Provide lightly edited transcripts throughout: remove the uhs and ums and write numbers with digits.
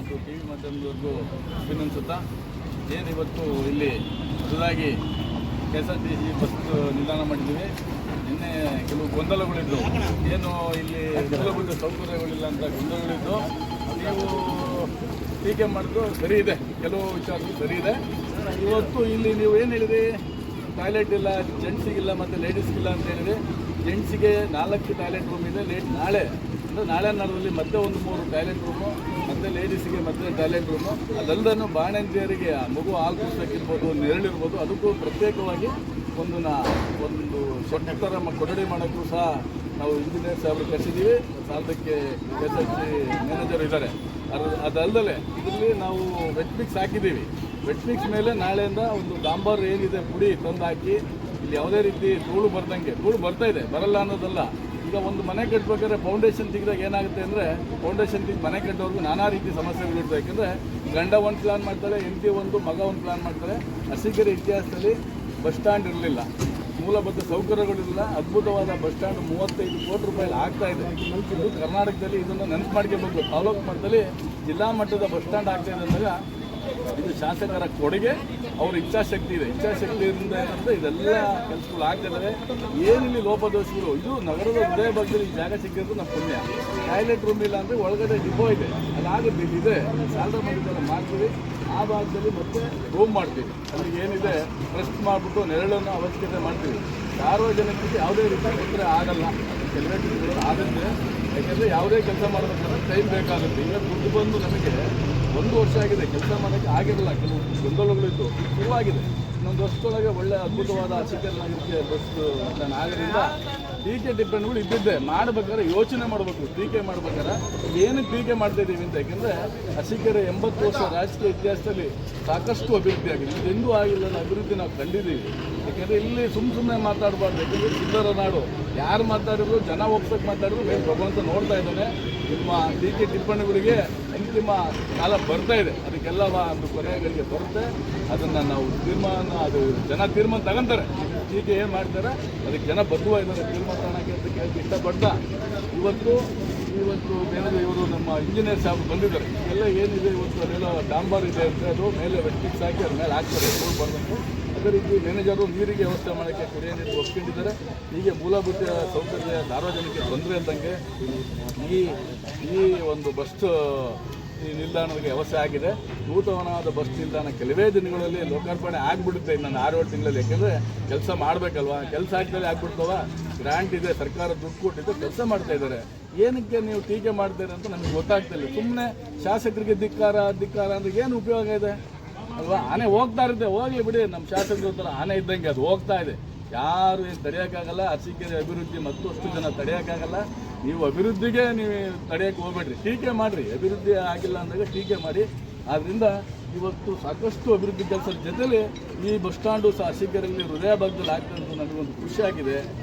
ಮತ್ತು T V ಮಾಧ್ಯಮದವರೆಗೂ ಅಭಿನಂದಿಸುತ್ತಾ ಏನಿವತ್ತು ಇಲ್ಲಿ ಹೊಸದಾಗಿ KSRTC ಬಸ್ ನಿಲ್ದಾಣ ಮಾಡಿದ್ದೀವಿ. ನಿನ್ನೆ ಕೆಲವು ಗೊಂದಲಗಳಿದ್ದು, ಏನು ಇಲ್ಲಿ ಮೂಲಭೂತ ಸೌಕರ್ಯಗಳಿಲ್ಲ ಅಂತ ಗೊಂದಲಗಳಿದ್ದು, ನೀವು ಟೀಕೆ ಮಾಡಿದ್ದು ಸರಿ ಇದೆ, ಕೆಲವು ವಿಚಾರಗಳು ಸರಿ ಇದೆ. ಇವತ್ತು ಇಲ್ಲಿ ನೀವು ಏನು ಹೇಳಿರಿ, ಟಾಯ್ಲೆಟ್ ಇಲ್ಲ, ಜೆಂಟ್ಸಿಗಿಲ್ಲ ಮತ್ತು ಲೇಡೀಸ್ಗಿಲ್ಲ ಅಂತ ಹೇಳಿರಿ. ಜೆಂಟ್ಸಿಗೆ 4 ಟಾಯ್ಲೆಟ್ ರೂಮ್ ಇದೆ. ನಾಳೆ ಅಂದರೆ ನಾಳೆ ನಾಡಲ್ಲಿ ಮತ್ತೆ ಒಂದು 3 ಟಾಯ್ಲೆಟ್ ರೂಮು, ಮತ್ತು ಲೇಡೀಸಿಗೆ ಮತ್ತೆ ಟಾಯ್ಲೆಟ್ ರೂಮು. ಅದಲ್ಲದೆ ಬಾಣಂತಿಯರಿಗೆ ಮಗು ಹಾಲು ಕುಡಿಸೋಕ್ಕಿರ್ಬೋದು, ನೆರಳಿರ್ಬೋದು, ಅದಕ್ಕೂ ಪ್ರತ್ಯೇಕವಾಗಿ ಒಂದು ಸೊಟ್ಟರ ಕೊಠಡಿ ಮಾಡೋಕ್ಕೂ ಸಹ ನಾವು ಇಂಜಿನಿಯರ್ ಸಾಹೇಬರು ಕಳಿಸಿದ್ದೀವಿ. ಸಾಲದಕ್ಕೆ KSRTC ಮ್ಯಾನೇಜರ್ ಇದ್ದಾರೆ. ಅದಲ್ಲದೆ ಇದರಲ್ಲಿ ನಾವು ವೆಟ್ ಮಿಕ್ಸ್ ಹಾಕಿದ್ದೀವಿ. ವೆಟ್ ಮಿಕ್ಸ್ ಮೇಲೆ ನಾಳೆಯಿಂದ ಒಂದು ಡಾಂಬರ್ ಏನಿದೆ ಪುಡಿ ತಂದು ಹಾಕಿ, ಇಲ್ಲಿ ಯಾವುದೇ ರೀತಿ ಧೂಳು ಬರ್ದಂಗೆ, ಧೂಳು ಬರ್ತಾ ಇದೆ, ಬರಲ್ಲ ಅನ್ನೋದಲ್ಲ. ಈಗ ಒಂದು ಮನೆ ಕಟ್ಟಬೇಕಾದ್ರೆ ಫೌಂಡೇಶನ್ ತೆಗೆದಾಗ ಏನಾಗುತ್ತೆ ಅಂದರೆ, ಫೌಂಡೇಶನ್ ತೆಗೆದು ಮನೆ ಕಟ್ಟೋರ್ಗು ನಾನಾ ರೀತಿ ಸಮಸ್ಯೆಗಳಿರ್ತವೆ. ಯಾಕೆಂದರೆ ಗಂಡ ಒಂದು ಪ್ಲಾನ್ ಮಾಡ್ತಾಳೆ, ಹೆಂಡತಿ ಒಂದು, ಮಗ ಒಂದು ಪ್ಲಾನ್ ಮಾಡ್ತಾರೆ. ಅರಸೀಕೆರೆ ಇತಿಹಾಸದಲ್ಲಿ ಬಸ್ ಸ್ಟ್ಯಾಂಡ್ ಇರಲಿಲ್ಲ, ಮೂಲಭೂತ ಸೌಕರ್ಯಗಳಿರಲಿಲ್ಲ. ಅದ್ಭುತವಾದ ಬಸ್ ಸ್ಟ್ಯಾಂಡ್ 35 ಕೋಟಿ ರೂಪಾಯಿ ಆಗ್ತಾ ಇದೆ. ಇದು ಕರ್ನಾಟಕದಲ್ಲಿ ಇದನ್ನು ನೆನಪು ಮಾಡ್ಕೋಬೇಕು. ತಾಲೂಕು ಮಟ್ಟದಲ್ಲಿ ಜಿಲ್ಲಾ ಮಟ್ಟದ ಬಸ್ ಸ್ಟ್ಯಾಂಡ್ ಆಗ್ತಾ ಇದೆ ಅಂದಾಗ ಇದು ಶಾಸಕರ ಕೊಡುಗೆ, ಅವ್ರ ಇಚ್ಛಾಶಕ್ತಿ ಇದೆ. ಇಚ್ಛಾಶಕ್ತಿಯಿಂದ ಏನಂದರೆ ಇದೆಲ್ಲ ಕೆಲಸಗಳು ಆಗ್ತಿದ್ದಾರೆ. ಏನಿಲ್ಲಿ ಲೋಪದೋಷಗಳು, ಇದು ನಗರದ ಹೃದಯ ಭಾಗದಲ್ಲಿ ಈ ಜಾಗ ಸಿಕ್ಕಿರೋದು ನಮ್ಮ ಪುಣ್ಯ. ಟಾಯ್ಲೆಟ್ ರೂಮ್ ಇಲ್ಲ ಅಂದರೆ ಒಳಗಡೆ ಡಿಪೋ ಇದೆ, ಅದಾಗುತ್ತೆ, ಇಲ್ಲಿದೆ, ಸ್ಯಾಲ್ರಿ ಮಾಡಿದ್ದೆಲ್ಲ ಮಾಡ್ತೀವಿ. ಆ ಭಾಗದಲ್ಲಿ ಮತ್ತೆ ರೂಮ್ ಮಾಡ್ತೀವಿ. ಅಲ್ಲಿಗೆ ಏನಿದೆ ಟ್ರಸ್ಟ್ ಮಾಡಿಬಿಟ್ಟು ನೆರಳನ್ನು ಅವಶ್ಯಕತೆ ಮಾಡ್ತೀವಿ. ಸಾರ್ವಜನಿಕರಿಗೆ ಯಾವುದೇ ರೀತಿ ತೊಂದರೆ ಆಗಲ್ಲ, ಕೆಲವೇ ಆಗುತ್ತೆ. ಯಾಕೆಂದರೆ ಯಾವುದೇ ಕೆಲಸ ಮಾಡಬೇಕಾದ್ರೆ ಟೈಮ್ ಬೇಕಾಗುತ್ತೆ. ಈಗ ದುಡ್ಡು ಬಂದು ನಮಗೆ 1 ವರ್ಷ ಆಗಿದೆ, ಕೆಲಸ ಮಾಡೋಕ್ಕೆ ಆಗಿರಲ್ಲ, ಕೆಲವು ಗೊಂದಲಗಳಿತ್ತು, ಶುರುವಾಗಿದೆ. ಇನ್ನೊಂದು ವರ್ಷದೊಳಗೆ ಒಳ್ಳೆ ಅದ್ಭುತವಾದ ಅರಸೀಕೆರೆ ಬಸ್ ಆಗೋದ್ರಿಂದ ಟೀಕೆ ಟಿಪ್ಪಣಿಗಳು ಇದ್ದಿದ್ದೆ. ಮಾಡಬೇಕಾದ್ರೆ ಯೋಚನೆ ಮಾಡಬೇಕು. ಟೀಕೆ ಮಾಡ್ಬೇಕಾದ್ರೆ ಏನಕ್ಕೆ ಟೀಕೆ ಮಾಡ್ತಾಯಿದ್ದೀವಿ ಅಂತ, ಯಾಕೆಂದರೆ ಅರಸೀಕೆರೆ 80 ವರ್ಷ ರಾಜಕೀಯ ಇತಿಹಾಸದಲ್ಲಿ ಸಾಕಷ್ಟು ಅಭಿವೃದ್ಧಿ ಆಗಿದೆ. ಇದೆಂದೂ ಆಗಿಲ್ಲ ಅಭಿವೃದ್ಧಿ ನಾವು ಕಂಡಿದ್ದೀವಿ. ಯಾಕೆಂದರೆ ಇಲ್ಲಿ ಸುಮ್ಮನೆ ಮಾತಾಡಬಾರ್ದು. ಯಾಕೆಂದರೆ ಸಿದ್ಧರ ನಾಡು, ಯಾರು ಮಾತಾಡಿದ್ರು, ಜನ ಒಪ್ಸಕ್ಕೆ ಮಾತಾಡಿದ್ರು ಮೇಲೆ ಭಗವಂತ ನೋಡ್ತಾ ಇದ್ದಾನೆ. ನಿಮ್ಮ ಟೀಕೆ ಟಿಪ್ಪಣಿಗಳಿಗೆ ಅಂತಿಮ ಕಾಲ ಬರ್ತಾ ಇದೆ. ಅದಕ್ಕೆಲ್ಲ ಒಂದು ಕೊನೆಗಳಿಗೆ ಬರುತ್ತೆ. ಅದನ್ನು ನಾವು ಅದು ಜನ ತೀರ್ಮಾನ ತಗೊಂತಾರೆ. ಟೀಕೆ ಏನು ಮಾಡ್ತಾರೆ ಅದಕ್ಕೆ ಜನ ಬದ್ಧವಾಗಿದ್ದಾರೆ ತೀರ್ಮಾನ ತಗೊಳಕ್ಕೆ ಅಂತ ಕೇಳಕ್ಕೆ ಇಷ್ಟಪಡ್ತಾ, ಇವತ್ತು ಏನಾದರೂ ಇವರು ನಮ್ಮ ಇಂಜಿನಿಯರ್ ಸಾಹೇಬ್ ಬಂದಿದ್ದಾರೆ. ಎಲ್ಲ ಏನಿದೆ ಇವತ್ತು ಅದೆಲ್ಲ ಡಾಂಬರ್ ಇದೆ ಅಂತ, ಅದು ಮೇಲೆ ವೆಟ್ ಮಿಕ್ಸ್ ಹಾಕಿ ಅದ್ರ ಮೇಲೆ ಹಾಕ್ತಾರೆ ಧೂಳು ಬರಬೇಕು. ಅದೇ ರೀತಿ ಮ್ಯಾನೇಜರು ನೀರಿಗೆ ವ್ಯವಸ್ಥೆ ಮಾಡೋಕ್ಕೆ ಕುಡಿಯೋ ನೀರು ಒಪ್ಕೊಂಡಿದ್ದಾರೆ. ಹೀಗೆ ಮೂಲಭೂತ ಸೌಕರ್ಯ ಸಾರ್ವಜನಿಕ ತೊಂದರೆ ಇದ್ದಂಗೆ ಈ ಒಂದು ಬಸ್ ನಿಲ್ದಾಣಕ್ಕೆ ವ್ಯವಸ್ಥೆ ಆಗಿದೆ. ನೂತನವಾದ ಬಸ್ ನಿಲ್ದಾಣ ಕೆಲವೇ ದಿನಗಳಲ್ಲಿ ಲೋಕಾರ್ಪಣೆ ಆಗಿಬಿಡುತ್ತೆ, ನಾನು 6-7 ತಿಂಗಳಲ್ಲಿ. ಯಾಕೆಂದರೆ ಕೆಲಸ ಮಾಡಬೇಕಲ್ವಾ, ಕೆಲಸ ಆಗ್ತಲೇ ಆಗ್ಬಿಡ್ತವ. ಗ್ರಾಂಟ್ ಇದೆ, ಸರ್ಕಾರ ದುಡ್ಡು ಕೊಟ್ಟಿದ್ದು ಕೆಲಸ ಮಾಡ್ತಾ ಇದ್ದಾರೆ. ಏನಕ್ಕೆ ನೀವು ಟೀಕೆ ಮಾಡ್ತೀರಿ ಅಂತ ನಮಗೆ ಗೊತ್ತಾಗ್ತಿಲ್ಲ. ಸುಮ್ಮನೆ ಶಾಸಕರಿಗೆ ಧಿಕ್ಕಾರ ಅಂದರೆ ಏನು ಉಪಯೋಗ ಇದೆ ಅಲ್ವಾ? ಆನೆ ಹೋಗ್ತಾ ಇರುತ್ತೆ, ಹೋಗಲಿ ಬಿಡಿ, ನಮ್ಮ ಶಾಸಕರ ಥರ ಆನೆ ಇದ್ದಂಗೆ ಅದು ಹೋಗ್ತಾ ಇದೆ. ಯಾರು ಏನು ತಡೆಯೋಕ್ಕಾಗಲ್ಲ. ಅರಸೀಕೆರೆ ಅಭಿವೃದ್ಧಿ ಮತ್ತಷ್ಟು ಜನ ತಡೆಯೋಕ್ಕಾಗಲ್ಲ. ನೀವು ಅಭಿವೃದ್ಧಿಗೆ ನೀವು ತಡೆಯೋಕ್ಕೆ ಹೋಗ್ಬೇಡ್ರಿ, ಟೀಕೆ ಮಾಡಿರಿ. ಅಭಿವೃದ್ಧಿ ಆಗಿಲ್ಲ ಅಂದಾಗ ಟೀಕೆ ಮಾಡಿ. ಆದ್ದರಿಂದ ಇವತ್ತು ಸಾಕಷ್ಟು ಅಭಿವೃದ್ಧಿ ಕೆಲಸದ ಜೊತೆಲಿ ಈ ಬಸ್ ಸ್ಟ್ಯಾಂಡು ಸಹ ಅರಸೀಕೆರೆಯಲ್ಲಿ ಹೃದಯ ಭಾಗದಲ್ಲಿ ಆಗ್ತದೆ ಅಂತ ನನಗೊಂದು ಖುಷಿಯಾಗಿದೆ.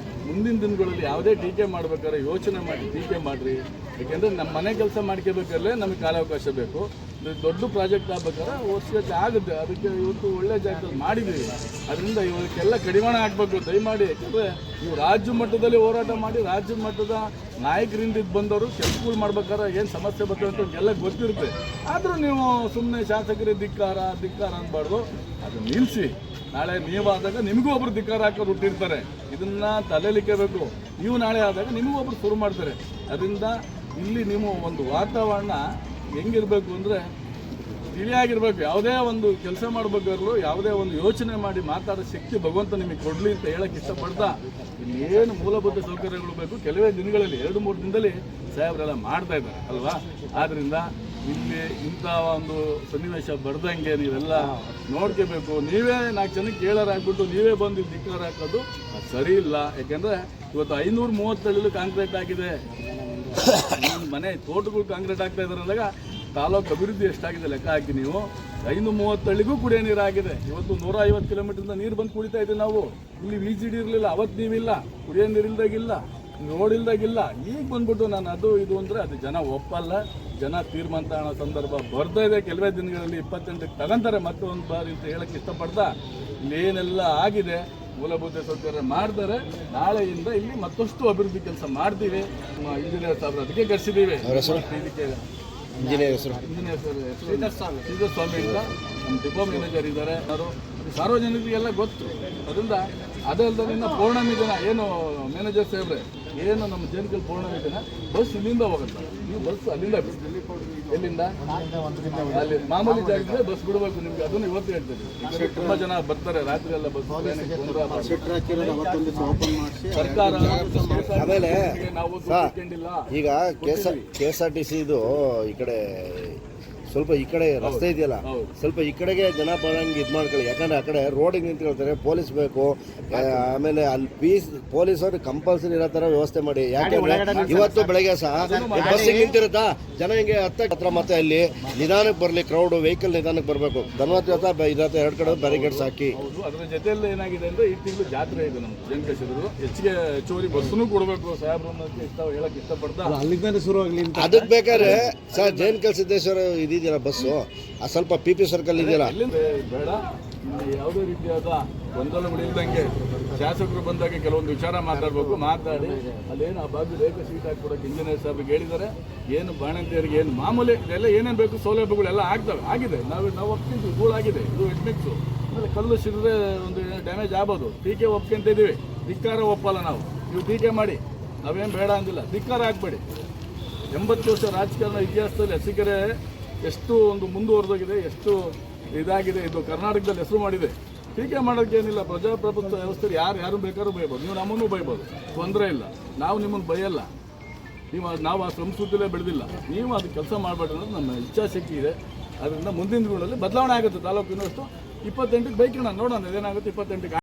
ಮುಂದಿನ ದಿನಗಳಲ್ಲಿ ಯಾವುದೇ ಟೀಕೆ ಮಾಡ್ಬೇಕಾದ್ರೆ ಯೋಚನೆ ಮಾಡಿ ಟೀಕೆ ಮಾಡಿರಿ. ಏಕೆಂದರೆ ನಮ್ಮ ಮನೆ ಕೆಲಸ ಮಾಡ್ಕೋಬೇಕಾದ್ರೆ ನಮಗೆ ಕಾಲಾವಕಾಶ ಬೇಕು. ದೊಡ್ಡ ಪ್ರಾಜೆಕ್ಟ್ ಆಗ್ಬೇಕಾದ್ರೆ ವರ್ಷಕ್ಕೆ ಆಗುತ್ತೆ. ಅದಕ್ಕೆ ಇವತ್ತು ಒಳ್ಳೆ ಜಾಗದಲ್ಲಿ ಮಾಡಿದ್ದೀವಿ. ಅದರಿಂದ ಇವಕ್ಕೆಲ್ಲ ಕಡಿವಾಣ ಹಾಕಬೇಕು ದಯಮಾಡಿ. ಯಾಕಂದರೆ ನೀವು ರಾಜ್ಯ ಮಟ್ಟದಲ್ಲಿ ಹೋರಾಟ ಮಾಡಿ, ರಾಜ್ಯ ಮಟ್ಟದ ನಾಯಕರಿಂದ ಬಂದವರು ಕೆಲಸಗಳು ಮಾಡ್ಬೇಕಾದ್ರೆ ಏನು ಸಮಸ್ಯೆ ಬರ್ತದೆ ಅಂತ ಎಲ್ಲ ಗೊತ್ತಿರುತ್ತೆ. ಆದರೂ ನೀವು ಸುಮ್ಮನೆ ಶಾಸಕರಿಗೆ ಧಿಕ್ಕಾರ ಅನ್ಬಾರ್ದು. ಅದು ನಿಲ್ಲಿಸಿ. ನಾಳೆ ನೀವು ಆದಾಗ ನಿಮಗೂ ಒಬ್ರು ಧಿಕ್ಕಾರ ಹಾಕೋರು ಹುಟ್ಟಿರ್ತಾರೆ. ಇದನ್ನು ತಲೆಲಿಕ್ಕಬೇಕು. ನೀವು ನಾಳೆ ಆದಾಗ ನಿಮಗೂ ಒಬ್ರು ಶುರು ಮಾಡ್ತಾರೆ. ಅದರಿಂದ ಇಲ್ಲಿ ನೀವು ಒಂದು ವಾತಾವರಣ ಹೆಂಗಿರಬೇಕು ಅಂದರೆ ತಿಳಿಯಾಗಿರ್ಬೇಕು. ಯಾವುದೇ ಒಂದು ಕೆಲಸ ಮಾಡಬೇಕಾದ್ರೂ ಯಾವುದೇ ಒಂದು ಯೋಚನೆ ಮಾಡಿ ಮಾತಾಡೋ ಶಕ್ತಿ ಭಗವಂತ ನಿಮಗೆ ಕೊಡಲಿ ಅಂತ ಹೇಳಕ್ಕೆ ಇಷ್ಟಪಡ್ತಾ, ಇಲ್ಲಿ ಏನು ಮೂಲಭೂತ ಸೌಕರ್ಯಗಳು ಬೇಕು ಕೆಲವೇ ದಿನಗಳಲ್ಲಿ 2-3 ದಿನದಲ್ಲಿ ಸಾಹೇಬರೆಲ್ಲ ಮಾಡ್ತಾ ಇದ್ದಾರೆ ಅಲ್ವಾ? ಆದ್ದರಿಂದ ಇಲ್ಲಿ ಇಂಥ ಒಂದು ಸನ್ನಿವೇಶ ಬರ್ದಂಗೆ ನೀವೆಲ್ಲ ನೋಡ್ಕೋಬೇಕು. ನೀವೇ 4 ಜನಕ್ಕೆ ಹೇಳೋರಾಗ್ಬಿಟ್ಟು ನೀವೇ ಬಂದು ಧಿಕ್ಕಾರ ಹಾಕೋದು ಸರಿ ಇಲ್ಲ. ಯಾಕೆಂದರೆ ಇವತ್ತು 530 ಕಾಂಕ್ರೀಟ್ ಆಗಿದೆ. ಮನೆ ತೋಟಗಳು ಕಾಂಕ್ರೀಟ್ ಆಗ್ತಾ ಇದ್ದಾರೆ ಅಂದಾಗ ತಾಲೂಕು ಅಭಿವೃದ್ಧಿ ಎಷ್ಟಾಗಿದೆ ಲೆಕ್ಕ ಹಾಕಿ ನೀವು. 530 ಕುಡಿಯೋ ನೀರು ಆಗಿದೆ. ಇವತ್ತು 150 ಕಿಲೋಮೀಟರ್ಯಿಂದ ನೀರು ಬಂದು ಕುಡಿತಾ ಇದ್ದೀವಿ ನಾವು. ಇಲ್ಲಿ VCD ಇರಲಿಲ್ಲ, ಅವತ್ತು ನೀವಿಲ್ಲ, ಕುಡಿಯೋ ನೀರು ಇಲ್ದಾಗಿಲ್ಲ, ರೋಡ್ ಇಲ್ದಾಗಿಲ್ಲ. ಈಗ ಬಂದ್ಬಿಟ್ಟು ನಾನು ಅದು ಇದು ಅಂದರೆ ಅದು ಜನ ಒಪ್ಪಲ್ಲ. ಜನ ತೀರ್ಮಾನ ತಗೊಳ್ಳೋ ಸಂದರ್ಭ ಬರ್ತಾ ಇದೆ. ಕೆಲವೇ ದಿನಗಳಲ್ಲಿ 28ಕ್ಕೆ ತಗೊಂತಾರೆ ಮತ್ತೊಂದು ಬಾರಿ ಅಂತ ಹೇಳಕ್ಕೆ ಇಷ್ಟಪಡ್ತಾ, ಇಲ್ಲೇನೆಲ್ಲ ಆಗಿದೆ ಮೂಲಭೂತ ಸೌಕರ್ಯ ಮಾಡ್ತಾರೆ. ನಾಳೆಯಿಂದ ಇಲ್ಲಿ ಮತ್ತಷ್ಟು ಅಭಿವೃದ್ಧಿ ಕೆಲಸ ಮಾಡ್ತೀವಿ. ಇಂಜಿನಿಯರ್ ಸಾಹೇಬ್ರು ಅದಕ್ಕೆ ಕರೆಸಿದ್ದೀವಿ. ಇದಕ್ಕೆ ಇಂಜಿನಿಯರ್ ಹೆಸರು ಶ್ರೀಧರ್ ಸ್ವಾಮಿ ಅಂತ ನಮ್ಮ ಡಿಪೋ ಮ್ಯಾನೇಜರ್ ಇದ್ದಾರೆ. ಅವರು ಸಾರ್ವಜನಿಕರಿಗೆಲ್ಲ ಗೊತ್ತು. ಅದರಿಂದ ಅದಲ್ಲದೆ ಇನ್ನು ಪೌರ್ಣಮಿ ದಿನ ಏನು ಮ್ಯಾನೇಜರ್ ಸಾಹೇಬ್ರೆ ಏನು ನಮ್ಮ ಜೇನ್ಕಲ್ ಪೌರ್ಣಮಿ ದಿನ ಬಸ್ ಇಲ್ಲಿಂದ ಹೋಗುತ್ತೆ. ನೀವು ಬಸ್ ಅಲ್ಲಿಂದ ಎಲ್ಲಿಂದ ಅಲ್ಲಿ ಮಾಮೂಲಿ ಜಾಗದಿಂದ ಬಸ್ ಬಿಡಬೇಕು ನಿಮ್ಗೆ. ಅದನ್ನು ಇವತ್ತು ಹೇಳ್ತೀವಿ. ತುಂಬ ಜನ ಬರ್ತಾರೆ ರಾತ್ರಿ ಎಲ್ಲ ಬಸ್. ಸರ್ಕಾರ ಆಮೇಲೆ ನಾವು ಈಗ KSRTC ಇದು ಈ ಕಡೆ ಸ್ವಲ್ಪ ಈ ಕಡೆ ರಸ್ತೆ ಇದೆಯಲ್ಲ, ಸ್ವಲ್ಪ ಈ ಕಡೆಗೆ ಜನ ಬರಂಗೆ ಇದು ಮಾಡ್ಕೊಳ್ಳಿ. ಯಾಕಂದ್ರೆ ಆ ಕಡೆ ರೋಡಿಗೆ ನಿಂತ್ಕೊಳ್ತಾರೆ, ಪೊಲೀಸ್ ಬೇಕು. ಆಮೇಲೆ ಅಲ್ಲಿ ಪೊಲೀಸರು ಕಂಪಲ್ಸರಿ ಇರೋ ಥರ ವ್ಯವಸ್ಥೆ ಮಾಡಿ. ಯಾಕೆಂದ್ರೆ ಇವತ್ತು ಬೆಳಗ್ಗೆ ಸಹ ಬಸ್ಸಿಗೆ ನಿಂತಿರುತ್ತಾ ಜನ ಹಿಂಗೆ ಹತ್ರ ಮತ್ತೆ ಅಲ್ಲಿ ನಿಧಾನಕ್ಕೆ ಬರಲಿ, ಕ್ರೌಡ್ ವೆಹಿಕಲ್ ನಿಧಾನಕ್ಕೆ ಬರಬೇಕು. ಧನ್ವತಿ ಇರತ್ತೆ 2 ಕಡೆ ಬ್ಯಾರಿಗೇಡ್ಸ್ ಹಾಕಿ. ಅದ್ರ ಜೊತೆಯಲ್ಲಿ ಏನಾಗಿದೆ ಅಂದ್ರೆ ಈ ತಿಂಗಳು ಜಾತ್ರೆ ಇದೆ ನಮ್ಮ ಜೇನ್ಕಲ್. ಹೆಚ್ಚಿಗೆ ಹೆಚ್ಚುವರಿ ಬಸ್ಸನ್ನು ಕೊಡಬೇಕು ಸಾಹೇಬ್ರು ಹೇಳಕ್ ಇಷ್ಟಪಡ್ತಾ ಅಲ್ಲಿಂದ ಶುರು ಆಗಲಿ. ಅದಕ್ಕೆ ಬೇಕಾದ್ರೆ ಸರ್ ಜೇನ್ಕಲ್ ಸಿದ್ದೇಶ್ವರ ಇದೆಯಲ್ಲ ಬಸ್ಸು, ಆ ಸ್ವಲ್ಪ PP ಸರ್ಕಲ್ ಇದೆಯಲ್ಲ, ಬೇಡ ಯಾವುದೇ ರೀತಿಯಾದ ಗೊಂದಲಗಳಿಲ್ದಂಗೆ ಶಾಸಕರು ಬಂದಾಗ ಕೆಲವೊಂದು ವಿಚಾರ ಮಾತಾಡಬೇಕು. ಮಾತಾಡಿ ಅಲ್ಲೇನು ಆ ಬಾಜು ರೇಖ ಸೀಟ್ ಹಾಕ್ಕೊಡೋಕೆ ಇಂಜಿನಿಯರ್ ಸಾಹೇಬ್ರಿಗೆ ಹೇಳಿದ್ದಾರೆ. ಏನು ಬಾಣಂತಿಯರಿಗೆ ಏನು ಮಾಮೂಲಿ ಇದೆಲ್ಲ ಏನೇನು ಬೇಕು ಸೌಲಭ್ಯಗಳೆಲ್ಲ ಆಗಿದೆ. ನಾವು ಒಪ್ಕೊಂತೀವಿ, ಧೂಳಾಗಿದೆ, ಇದು ಹೆಡ್ಮಿಕ್ಸು. ಆಮೇಲೆ ಕಲ್ಲು ಸಿಡಿದ್ರೆ ಒಂದು ಡ್ಯಾಮೇಜ್ ಆಗ್ಬೋದು. ಟೀಕೆ ಒಪ್ಕೊಂತ ಇದ್ದೀವಿ, ಧಿಕ್ಕಾರ ಒಪ್ಪಲ್ಲ ನಾವು. ನೀವು ಟೀಕೆ ಮಾಡಿ, ನಾವೇನು ಬೇಡ ಅಂದಿಲ್ಲ, ಧಿಕ್ಕಾರ ಹಾಕ್ಬೇಡಿ. 80 ವರ್ಷ ರಾಜಕಾರಣ ಇತಿಹಾಸದಲ್ಲಿ ಅರಸೀಕೆರೆ ಎಷ್ಟು ಒಂದು ಮುಂದುವರೆದೋಗಿದೆ, ಎಷ್ಟು ಇದಾಗಿದೆ. ಇದು ಕರ್ನಾಟಕದಲ್ಲಿ ಹೆಸರು ಮಾಡಿದೆ. ಟೀಕೆ ಮಾಡೋಕ್ಕೇನಿಲ್ಲ. ಪ್ರಜಾಪ್ರಭುತ್ವ ವ್ಯವಸ್ಥೆಯಲ್ಲಿ ಯಾರು ಬೇಕಾದ್ರೂ ಬೈಬೋದು. ನೀವು ನಮ್ಮನ್ನು ಬೈಬೋದು, ತೊಂದರೆ ಇಲ್ಲ. ನಾವು ನಿಮ್ಮನ್ನು ಬೈಯಲ್ಲ. ನಾವು ಆ ಸಂಸ್ಕೃತಿಯಲ್ಲೇ ಬೆಳೆದಿಲ್ಲ. ನೀವು ಅದು ಕೆಲಸ ಮಾಡಬೇಡಿ ಅನ್ನೋದು ನಮ್ಮ ಇಚ್ಛಾಶಕ್ತಿ ಇದೆ. ಅದರಿಂದ ಮುಂದಿನ ದಿನಗಳಲ್ಲಿ ಬದಲಾವಣೆ ಆಗುತ್ತೆ. ತಾಲೂಕಿನಷ್ಟು 28ಕ್ಕೆ ಬೈಕೋಣ, ನೋಡೋಣ ಏನಾಗುತ್ತೆ. 28ಕ್ಕೆ